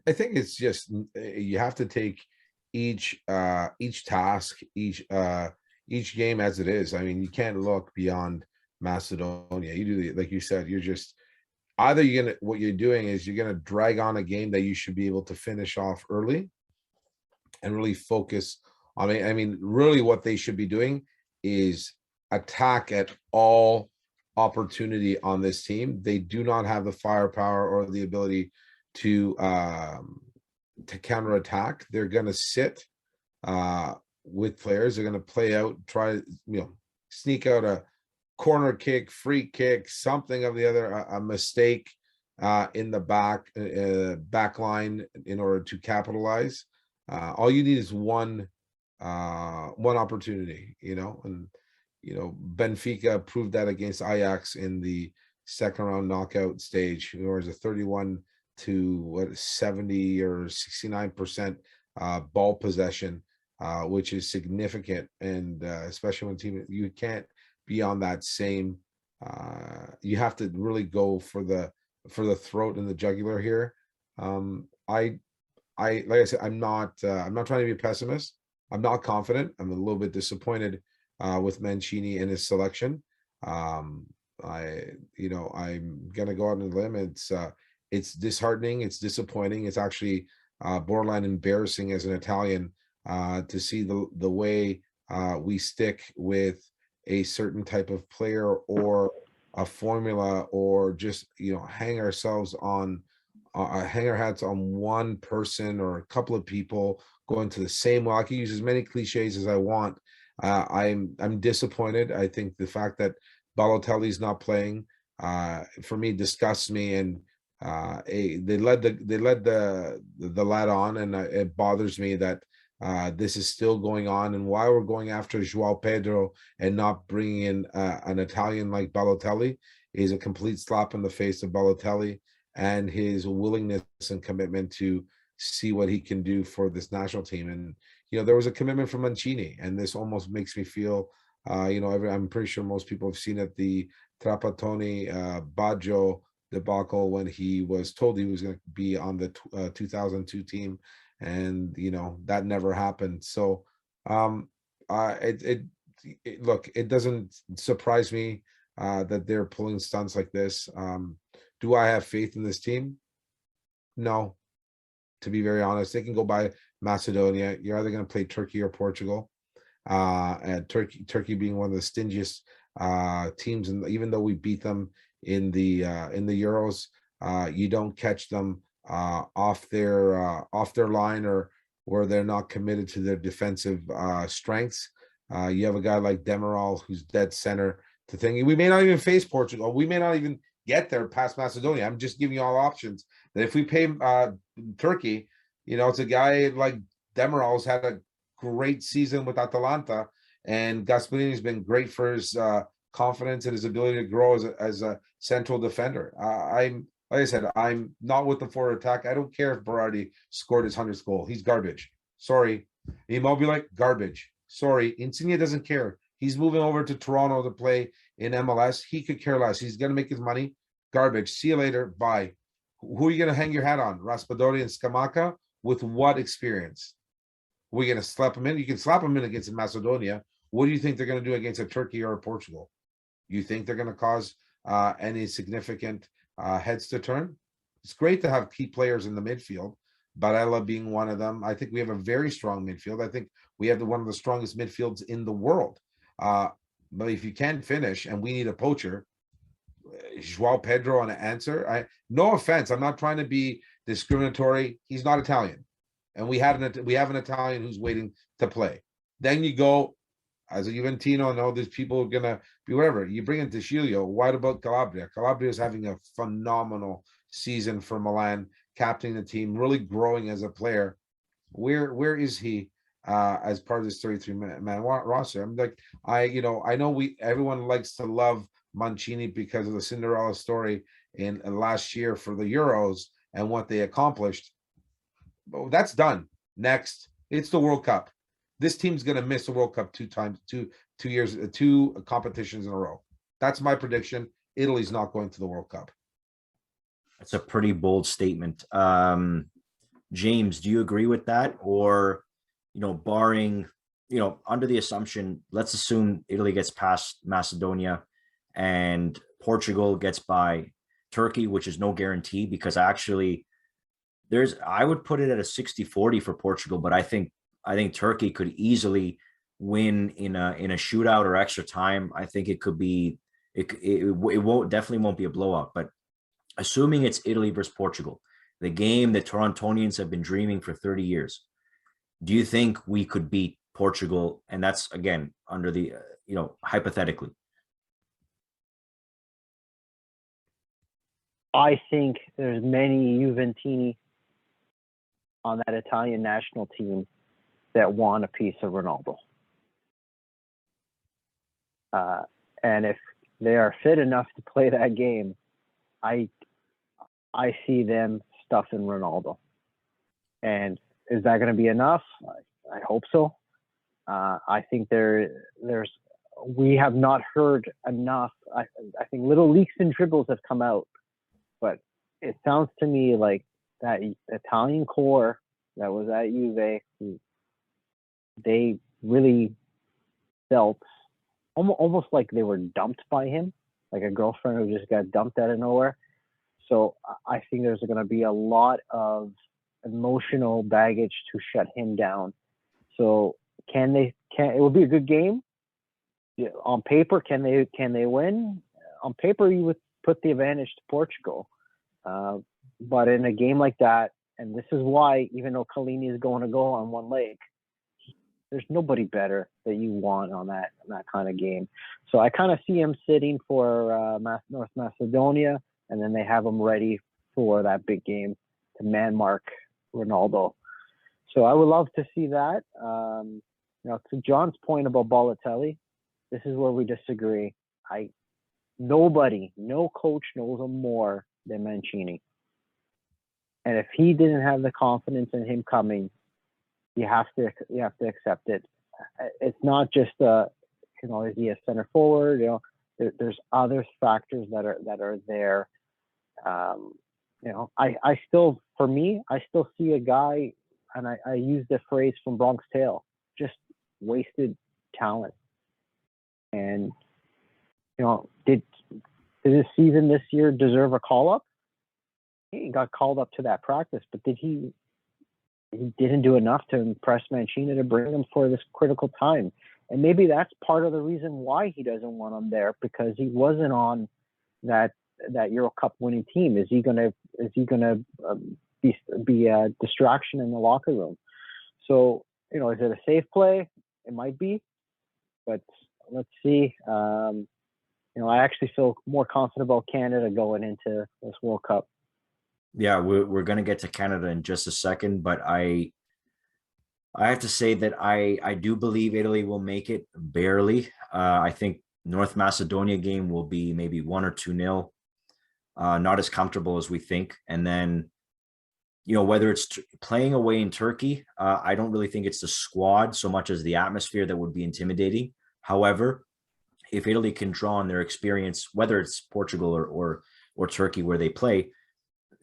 I think it's just, you have to take each task, each game as it is. I mean, you can't look beyond Macedonia. You do, like you said, what you're doing is you're gonna drag on a game that you should be able to finish off early and really focus on it. I mean, really what they should be doing is attack at all opportunity on this team. They do not have the firepower or the ability to counterattack. They're gonna sit with players. They're gonna play out, try, sneak out a corner kick, free kick, something of the other, a mistake in the back line in order to capitalize. All you need is one opportunity, and Benfica proved that against Ajax in the second round knockout stage. There was a 31 to 70 or 69% ball possession, which is significant, and especially when you can't be on that same. You have to really go for the throat and the jugular here. Like I said, I'm not trying to be a pessimist. I'm not confident. I'm a little bit disappointed with Mancini and his selection. I'm gonna go out on a limb. It's disheartening. It's disappointing. It's actually borderline embarrassing as an Italian to see the way we stick with a certain type of player or a formula, or just hang our hats on one person or a couple of people going to the same. Well, I can use as many cliches as I want. I'm disappointed. I think the fact that Balotelli's not playing for me disgusts me, and they led the lad on, and it bothers me that this is still going on, and why we're going after Joao Pedro and not bringing in an Italian like Balotelli is a complete slap in the face of Balotelli and his willingness and commitment to see what he can do for this national team. And there was a commitment from Mancini, and this almost makes me feel, I'm pretty sure most people have seen it, the Trapattoni Baggio debacle when he was told he was going to be on the 2002 team, and that never happened. So look, it doesn't surprise me that they're pulling stunts like this. Do I have faith in this team? No, to be very honest. They can go by Macedonia. You're either going to play Turkey or Portugal. And Turkey being one of the stingiest teams, and even though we beat them in the Euros, you don't catch them off their line, or where they're not committed to their defensive strengths. You have a guy like Demiral who's dead center to thing. We may not even face Portugal. We may not even get there past Macedonia. I'm just giving you all options. That if we pay Turkey, it's a guy like Demiral's had a great season with Atalanta, and Gasperini's been great for his confidence and his ability to grow as a central defender. Like I said, I'm not with the forward attack. I don't care if Berardi scored his 100th goal. He's garbage. Sorry. Immobile, garbage. Sorry. Insigne doesn't care. He's moving over to Toronto to play in MLS. He could care less. He's going to make his money. Garbage. See you later. Bye. Who are you going to hang your hat on? Raspadori and Scamacca? With what experience? We're going to slap them in. You can slap them in against Macedonia. What do you think they're going to do against a Turkey or a Portugal? You think they're going to cause any significant heads to turn? It's great to have key players in the midfield, Barella being one of them. I think we have a very strong midfield. I think we have one of the strongest midfields in the world. But if you can't finish and we need a poacher, Joao Pedro on an answer. No offense, I'm not trying to be discriminatory. He's not Italian. And we have an Italian who's waiting to play. Then you go, as a Juventino, no, there's people going to be whatever. You bring in Tichilio. What about Calabria? Calabria is having a phenomenal season for Milan, captaining the team, really growing as a player. Where is he as part of this 33-man roster? I'm like, I know everyone likes to love Mancini because of the Cinderella story in last year for the Euros and what they accomplished. That's done. Next, it's the World Cup. This team's going to miss the World Cup 2 competitions in a row. That's my prediction. Italy's not going to the World Cup. That's a pretty bold statement. James, do you agree with that? Or, barring, under the assumption, let's assume Italy gets past Macedonia and Portugal gets by Turkey, which is no guarantee, because actually I would put it at a 60-40 for Portugal, but I think Turkey could easily win in a shootout or extra time. I think it could be, it definitely won't be a blowout, but assuming it's Italy versus Portugal, the game that Torontonians have been dreaming for 30 years, do you think we could beat Portugal? And that's, again, under the, hypothetically. I think there's many Juventini on that Italian national team that want a piece of Ronaldo. And if they are fit enough to play that game, I see them stuffing Ronaldo. And is that going to be enough? I hope so. I think we have not heard enough. I think little leaks and dribbles have come out, but it sounds to me like that Italian core that was at Juve, they really felt almost like they were dumped by him, like a girlfriend who just got dumped out of nowhere. So I think there's going to be a lot of emotional baggage to shut him down. So it will be a good game. On paper, can they win? On paper, you would put the advantage to Portugal. But in a game like that, and this is why, even though Chiellini is going to go on one leg, there's nobody better that you want on that kind of game. So I kind of see him sitting for North Macedonia, and then they have him ready for that big game to man mark Ronaldo. So I would love to see that. To John's point about Balotelli, this is where we disagree. No coach knows him more than Mancini. And if he didn't have the confidence in him coming, you have to accept it. It's not just is he a center forward? There's other factors that are there. I still, for me, I still see a guy, and I use the phrase from Bronx Tale, just wasted talent. And, did his season this year deserve a call up? He got called up to that practice, but he didn't do enough to impress Mancini to bring him for this critical time. And maybe that's part of the reason why he doesn't want him there, because he wasn't on that Euro Cup winning team. Is he gonna be a distraction in the locker room? So, is it a safe play? It might be, but let's see. I actually feel more confident about Canada going into this World Cup. Yeah, we're going to get to Canada in just a second, but I have to say that I do believe Italy will make it barely. I think North Macedonia game will be maybe 1 or 2-0, not as comfortable as we think. And then, whether it's playing away in Turkey, I don't really think it's the squad so much as the atmosphere that would be intimidating. However, if Italy can draw on their experience, whether it's Portugal or Turkey where they play,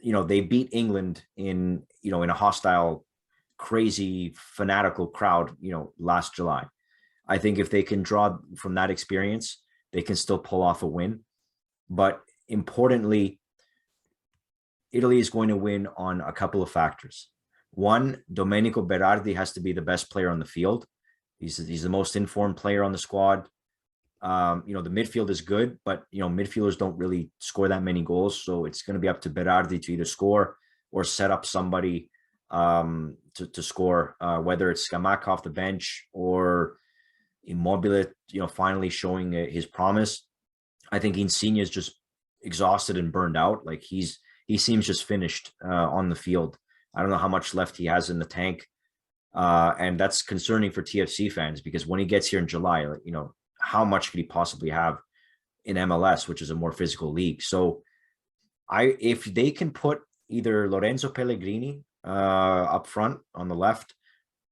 they beat England in a hostile, crazy, fanatical crowd, last July. I think if they can draw from that experience, they can still pull off a win. But importantly, Italy is going to win on a couple of factors. One, Domenico Berardi has to be the best player on the field. He's the most informed player on the squad. The midfield is good, but midfielders don't really score that many goals, so it's going to be up to Berardi to either score or set up somebody to score, whether it's Scamacca off the bench or Immobile, finally showing his promise. I think Insigne is just exhausted and burned out. Like he seems just finished on the field. I don't know how much left he has in the tank, and that's concerning for TFC fans, because when he gets here in July, how much could he possibly have in MLS, which is a more physical league? So if they can put either Lorenzo Pellegrini up front on the left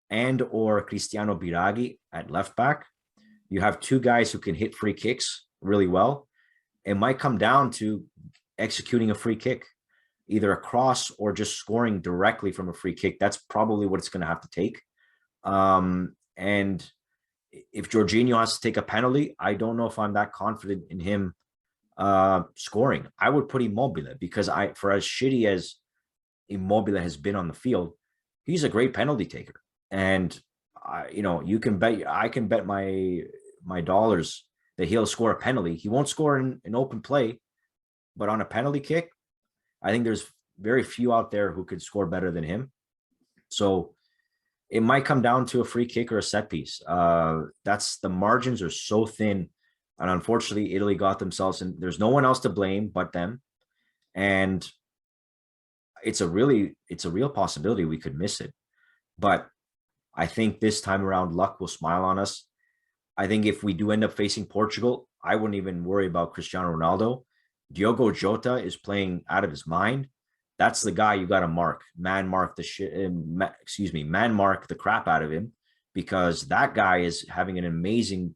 and or Cristiano Biraghi at left back, you have two guys who can hit free kicks really well. It might come down to executing a free kick, either a cross or just scoring directly from a free kick. That's probably what it's going to have to take. And if Jorginho has to take a penalty, I don't know if I'm that confident in him scoring. I would put Immobile, because for as shitty as Immobile has been on the field, he's a great penalty taker. And I can bet my dollars that he'll score a penalty. He won't score in an open play, but on a penalty kick, I think there's very few out there who could score better than him. So it might come down to a free kick or a set piece. The margins are so thin, and unfortunately, Italy got themselves in. There's no one else to blame but them, and it's a real possibility we could miss it. But I think this time around, luck will smile on us. I think if we do end up facing Portugal, I wouldn't even worry about Cristiano Ronaldo. Diogo Jota is playing out of his mind. That's the guy you got to man mark the crap out of him, because that guy is having an amazing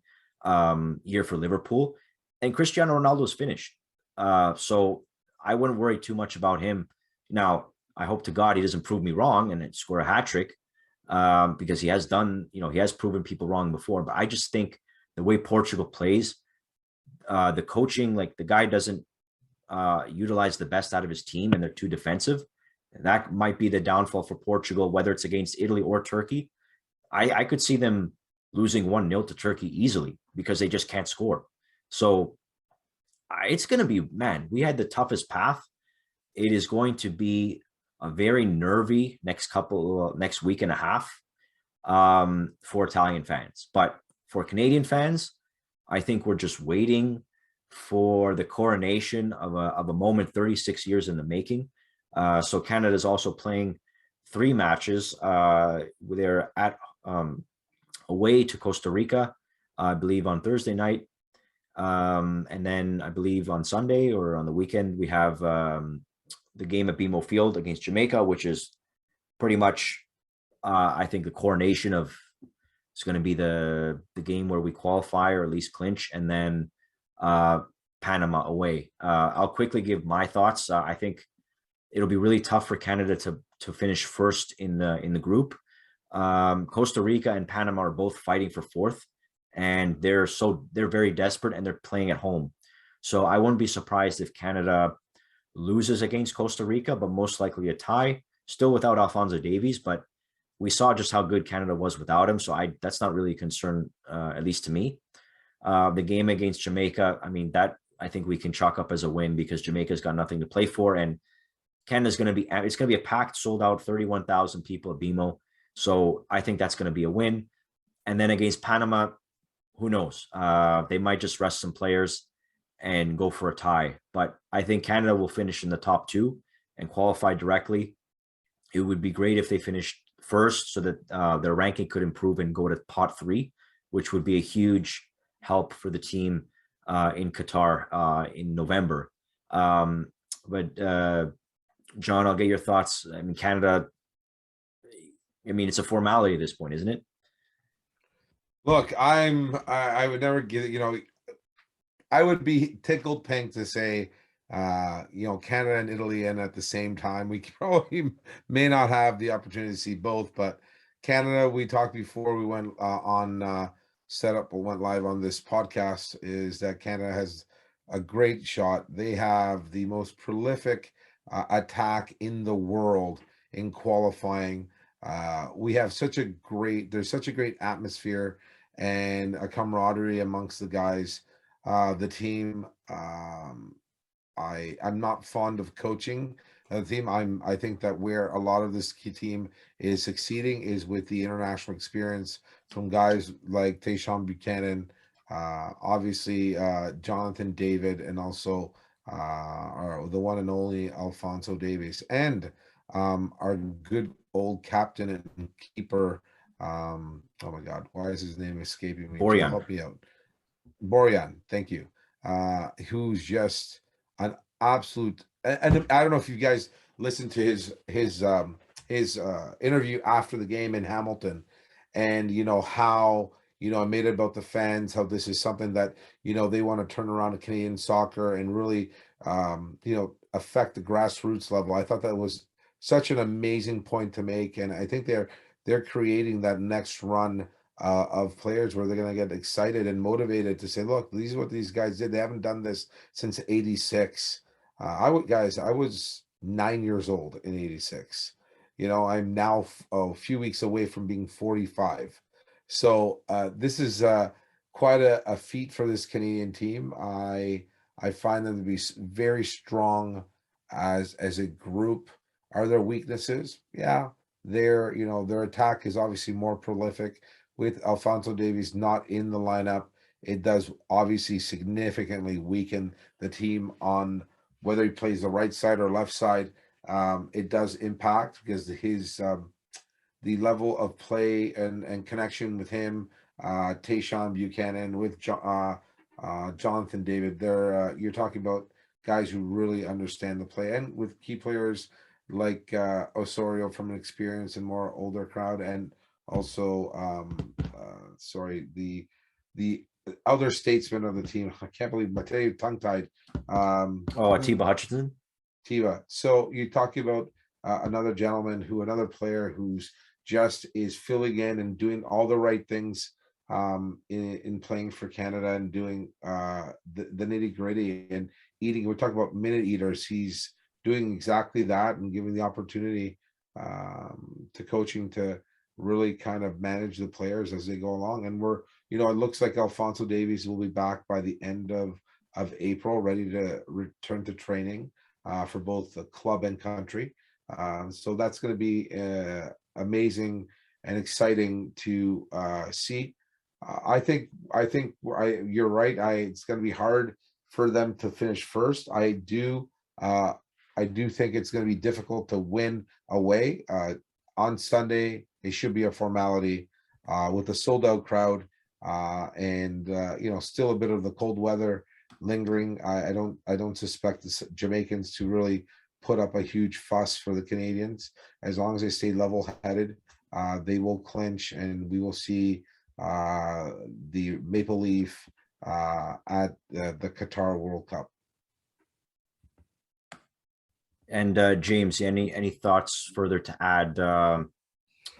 year for Liverpool, and Cristiano Ronaldo's finished. So I wouldn't worry too much about him. Now, I hope to God he doesn't prove me wrong and score a hat trick, because he has proven people wrong before. But I just think the way Portugal plays, the coaching, like the guy doesn't utilize the best out of his team, and they're too defensive. That might be the downfall for Portugal, whether it's against Italy or Turkey. I could see them losing 1-0 to Turkey easily, because they just can't score. So it's going to be, we had the toughest path. It is going to be a very nervy next week and a half for Italian fans. But for Canadian fans, I think we're just waiting for the coronation of a moment 36 years in the making. So Canada is also playing 3 matches. They're at away to Costa Rica, I believe on Thursday night. And then I believe on Sunday or on the weekend, we have the game at BMO Field against Jamaica, which is pretty much, I think, the coronation of, it's going to be the game where we qualify or at least clinch. And then Panama away. I'll quickly give my thoughts. I think it'll be really tough for Canada to finish first in the group. Costa Rica and Panama are both fighting for fourth, and they're very desperate, and they're playing at home. So I wouldn't be surprised if Canada loses against Costa Rica, but most likely a tie. Still without Alphonso Davies, but we saw just how good Canada was without him. So that's not really a concern, at least to me. The game against Jamaica, I mean, that I think we can chalk up as a win because Jamaica's got nothing to play for, and Canada's going to be, it's going to be a packed, sold out 31,000 people at BMO. So I think that's going to be a win. And then against Panama, who knows? They might just rest some players and go for a tie. But I think Canada will finish in the top two and qualify directly. It would be great if they finished first so that their ranking could improve and go to pot three, which would be a huge help for the team in Qatar in November. But John, I'll get your thoughts. I mean, Canada, I mean, it's a formality at this point, isn't it? Look, I would never get, I would be tickled pink to say, Canada and Italy in at the same time. We probably may not have the opportunity to see both, but Canada, we talked before we went on setup or went live on this podcast, is that Canada has a great shot. They have the most prolific attack in the world in qualifying. We have there's such a great atmosphere and a camaraderie amongst the guys. The team, I'm not fond of coaching the team. I think that where a lot of this key team is succeeding is with the international experience from guys like Tayshaun Buchanan, obviously Jonathan David, and also the one and only Alphonso Davies, and our good old captain and keeper. Oh my God, why is his name escaping me? Borjan. Help me out. Borjan, thank you. Who's just an absolute, and I don't know if you guys listened to his interview after the game in Hamilton, and how I made it about the fans, how this is something that they want to turn around Canadian soccer and really affect the grassroots level. I thought that was such an amazing point to make, and I think they're creating that next run of players where they're going to get excited and motivated to say, look, these are what these guys did. They haven't done this since 86. I was 9 years old in 86. I'm now a few weeks away from being 45. So this is quite a feat for this Canadian team. I find them to be very strong as a group. Are there weaknesses? Yeah. Their attack is obviously more prolific. With Alphonso Davies not in the lineup, it does obviously significantly weaken the team on whether he plays the right side or left side. It does impact because the level of play and connection with him, Tayshaun Buchanan, with Jonathan David, you're talking about guys who really understand the play, and with key players like Osorio from an experienced and more older crowd, and also the other statesman of the team. I can't believe I tell you, tongue tied. Tiba Hutchinson. Tiba. So you're talking about another player who's just is filling in and doing all the right things in playing for Canada and doing the nitty gritty and eating. We're talking about minute eaters. He's doing exactly that and giving the opportunity to coaching to really kind of manage the players as they go along. And it looks like Alphonso Davies will be back by the end of April, ready to return to training for both the club and country. So that's going to be amazing and exciting to see. I think you're right. It's going to be hard for them to finish first. I do think it's going to be difficult to win away. On Sunday, it should be a formality with a sold-out crowd and still a bit of the cold weather lingering. I don't suspect the Jamaicans to really put up a huge fuss for the Canadians. As long as they stay level-headed, they will clinch, and we will see the Maple Leaf at the Qatar World Cup. And James, any thoughts further to add?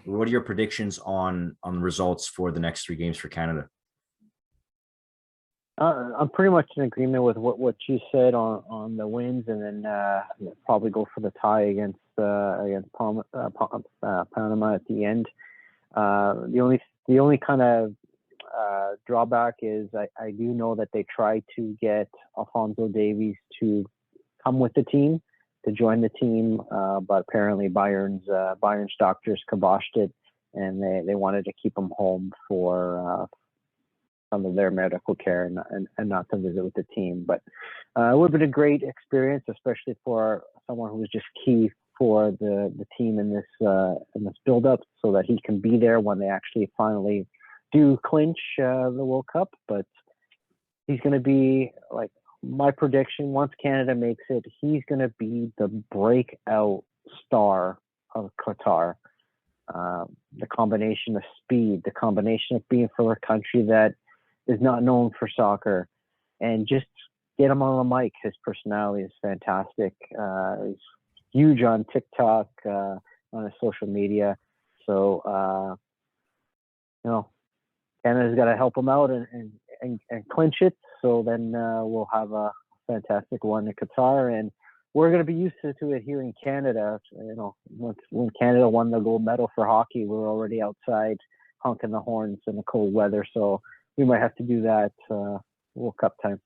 What are your predictions on results for the next 3 games for Canada? I'm pretty much in agreement with what you said on the wins, and then probably go for the tie against Panama at the end. The only kind of drawback is I do know that they tried to get Alphonso Davies to come with the team, to join the team, but apparently Bayern's doctors kiboshed it, and they wanted to keep him home for some of their medical care and not to visit with the team. But it would have been a great experience, especially for someone who was just key for the team in this build-up, so that he can be there when they actually finally do clinch the World Cup. But he's going to be, like, my prediction, once Canada makes it, he's going to be the breakout star of Qatar. The combination of speed, the combination of being from a country that is not known for soccer, and just get him on the mic. His personality is fantastic. He's huge on TikTok, on his social media. So, Canada's got to help him out and clinch it. So then we'll have a fantastic one in Qatar, and we're going to be used to it here in Canada. When Canada won the gold medal for hockey, we were already outside honking the horns in the cold weather. So we might have to do that World Cup time.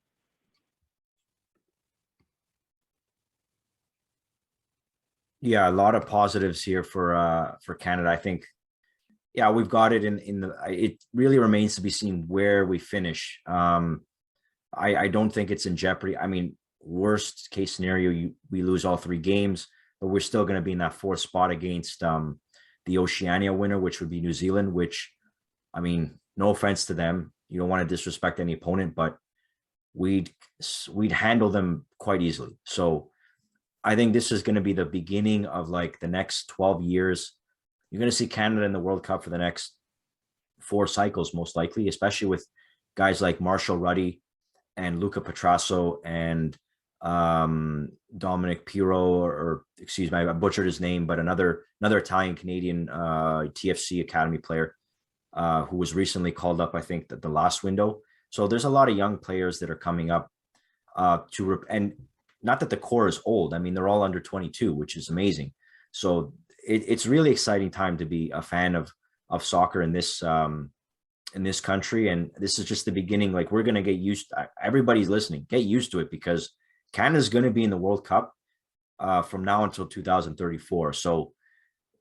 Yeah, a lot of positives here for Canada. I think, yeah, we've got it in the. It really remains to be seen where we finish. I don't think it's in jeopardy. I mean, worst case scenario, we lose all 3 games, but we're still going to be in that 4th spot against the Oceania winner, which would be New Zealand. Which, I mean, no offense to them, you don't want to disrespect any opponent, but we'd handle them quite easily. So I think this is going to be the beginning of, like, the next 12 years. You're going to see Canada in the World Cup for the next 4 cycles, most likely, especially with guys like Marshall Ruddy and Luca Petrasso and Dominic Piro, or excuse me, I butchered his name, but another Italian Canadian TFC Academy player who was recently called up, I think, the last window. So there's a lot of young players that are coming up and not that the core is old. I mean, they're all under 22, which is amazing. So it's really exciting time to be a fan of soccer in this country. And this is just the beginning. Like, we're going to get used to, everybody's listening, get used to it, because Canada's going to be in the World Cup from now until 2034. So,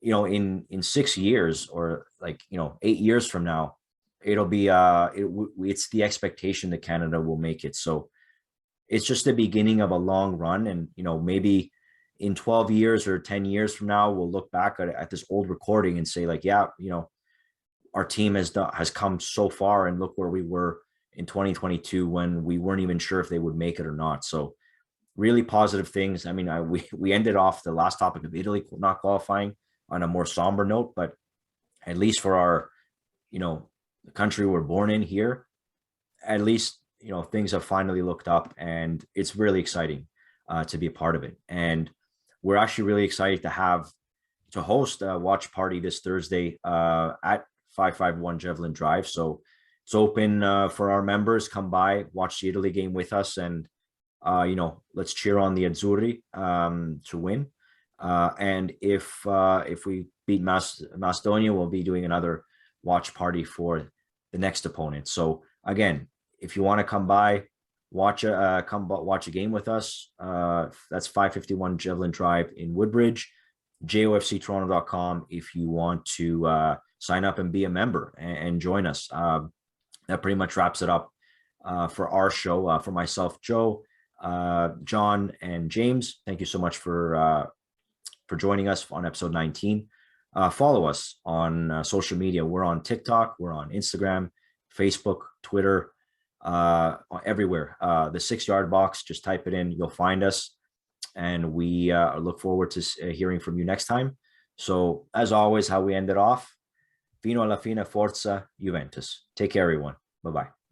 in 6 years, or 8 years from now, it'll be it's the expectation that Canada will make it. So it's just the beginning of a long run. And, maybe in 12 years or 10 years from now, we'll look back at this old recording and say, like, yeah, our team has come so far, and look where we were in 2022 when we weren't even sure if they would make it or not. So really positive things. I mean, we ended off the last topic of Italy not qualifying on a more somber note, but at least for our, the country we're born in here, at least, things have finally looked up, and it's really exciting to be a part of it. And we're actually really excited to host a watch party this Thursday at 551 Javelin Drive. So it's open for our members. Come by, watch the Italy game with us, and let's cheer on the Azzurri to win. And if we beat Macedonia, we'll be doing another watch party for the next opponent. So again, if you want to come by, watch a game with us. That's 551 Javelin Drive in Woodbridge. JOFCToronto.com if you want to sign up and be a member and join us. That pretty much wraps it up for our show. For myself, Joe, John, and James, thank you so much for joining us on episode 19. Follow us on social media. We're on TikTok, we're on Instagram, Facebook, Twitter, everywhere. The 6 Yard Box, just type it in, you'll find us. And we look forward to hearing from you next time. So as always, how we ended off, Fino alla fine, forza Juventus. Take care, everyone. Bye-bye.